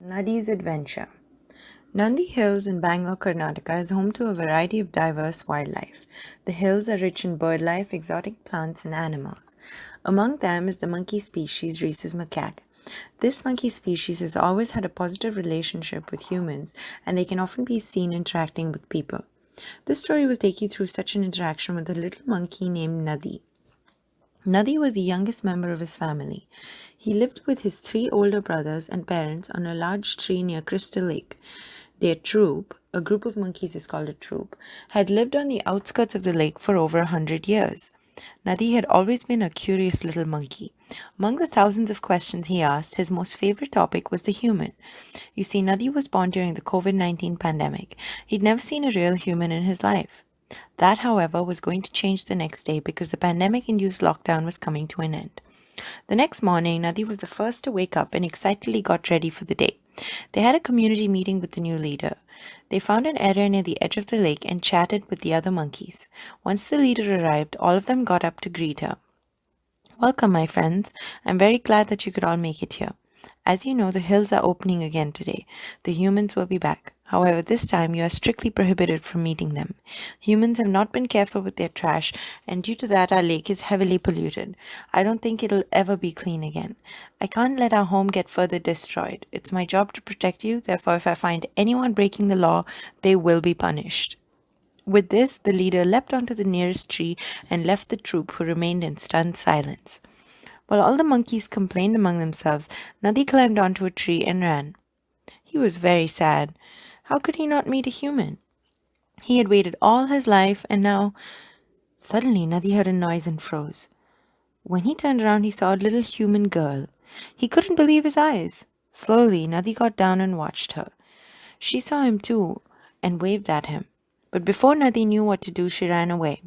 Nadi's Adventure. Nandi Hills in Bangalore, Karnataka is home to a variety of diverse wildlife. The hills are rich in bird life, exotic plants, and animals. Among them is the monkey species Rhesus macaque. This monkey species has always had a positive relationship with humans, and they can often be seen interacting with people. This story will take you through such an interaction with a little monkey named Nadi. Nadi was the youngest member of his family. He lived with his three older brothers and parents on a large tree near Crystal Lake. Their troop, a group of monkeys is called a troop, had lived on the outskirts of the lake for over 100 years. Nadi had always been a curious little monkey. Among the thousands of questions he asked, his most favorite topic was the human. You see, Nadi was born during the COVID-19 pandemic. He'd never seen a real human in his life. That, however, was going to change the next day because the pandemic induced lockdown was coming to an end. The next morning, Nadi was the first to wake up and excitedly got ready for the day. They had a community meeting with the new leader. They found an area near the edge of the lake and chatted with the other monkeys. Once the leader arrived, all of them got up to greet her. Welcome, my friends. I'm very glad that you could all make it here. As you know, the hills are opening again today. The humans will be back. However, this time you are strictly prohibited from meeting them. Humans have not been careful with their trash, and due to that, our lake is heavily polluted. I don't think it'll ever be clean again. I can't let our home get further destroyed. It's my job to protect you, therefore, if I find anyone breaking the law, they will be punished. With this, the leader leapt onto the nearest tree and left the troop, who remained in stunned silence. While all the monkeys complained among themselves, Nadi climbed onto a tree and ran. He was very sad. How could he not meet a human? He had waited all his life, and now suddenly Nadi heard a noise and froze. When he turned around, he saw a little human girl. He couldn't believe his eyes. Slowly, Nadi got down and watched her. She saw him too and waved at him. But before Nadi knew what to do, she ran away.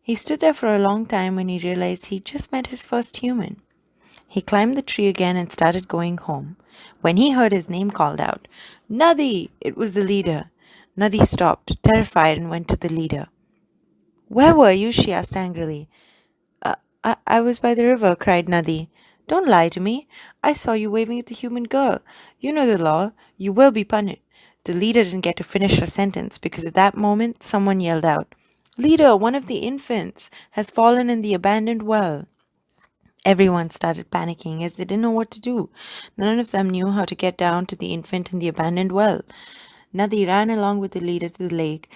He stood there for a long time when he realized he'd just met his first human. He climbed the tree again and started going home. When he heard his name called out, Nadi! It was the leader. Nadi stopped, terrified, and went to the leader. Where were you? She asked angrily. I was by the river, cried Nadi. Don't lie to me. I saw you waving at the human girl. You know the law. You will be punished. The leader didn't get to finish her sentence because at that moment someone yelled out, Leader, one of the infants has fallen in the abandoned well. Everyone started panicking as they didn't know what to do. None of them knew how to get down to the infant in the abandoned well. Nadi ran along with the leader to the lake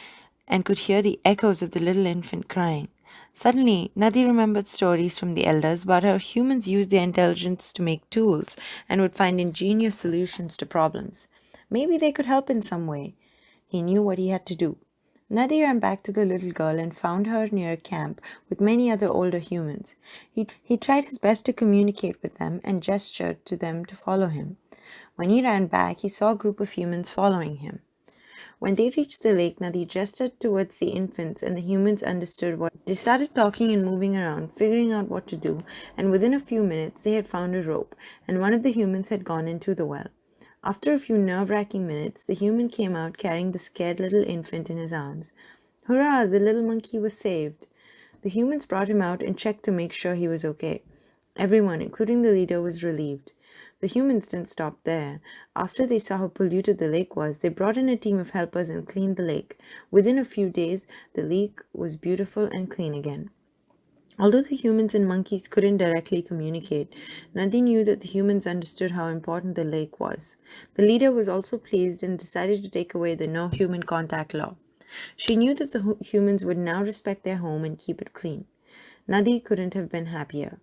and could hear the echoes of the little infant crying. Suddenly, Nadi remembered stories from the elders about how humans use their intelligence to make tools and would find ingenious solutions to problems. Maybe they could help in some way. He knew what he had to do. Nadi ran back to the little girl and found her near a camp with many other older humans. He tried his best to communicate with them and gestured to them to follow him. When he ran back, he saw a group of humans following him. When they reached the lake, Nadi gestured towards the infants, and the humans understood what. They started talking and moving around, figuring out what to do, and within a few minutes they had found a rope, and one of the humans had gone into the well. After a few nerve-wracking minutes, the human came out carrying the scared little infant in his arms. Hurrah! The little monkey was saved. The humans brought him out and checked to make sure he was okay. Everyone, including the leader, was relieved. The humans didn't stop there. After they saw how polluted the lake was, they brought in a team of helpers and cleaned the lake. Within a few days, the lake was beautiful and clean again. Although the humans and monkeys couldn't directly communicate, Nadi knew that the humans understood how important the lake was. The leader was also pleased and decided to take away the no human contact law. She knew that the humans would now respect their home and keep it clean. Nadi couldn't have been happier.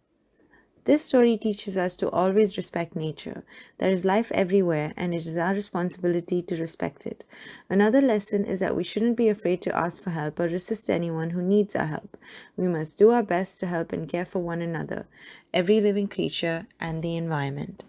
This story teaches us to always respect nature. There is life everywhere, and it is our responsibility to respect it. Another lesson is that we shouldn't be afraid to ask for help or resist anyone who needs our help. We must do our best to help and care for one another, every living creature, and the environment.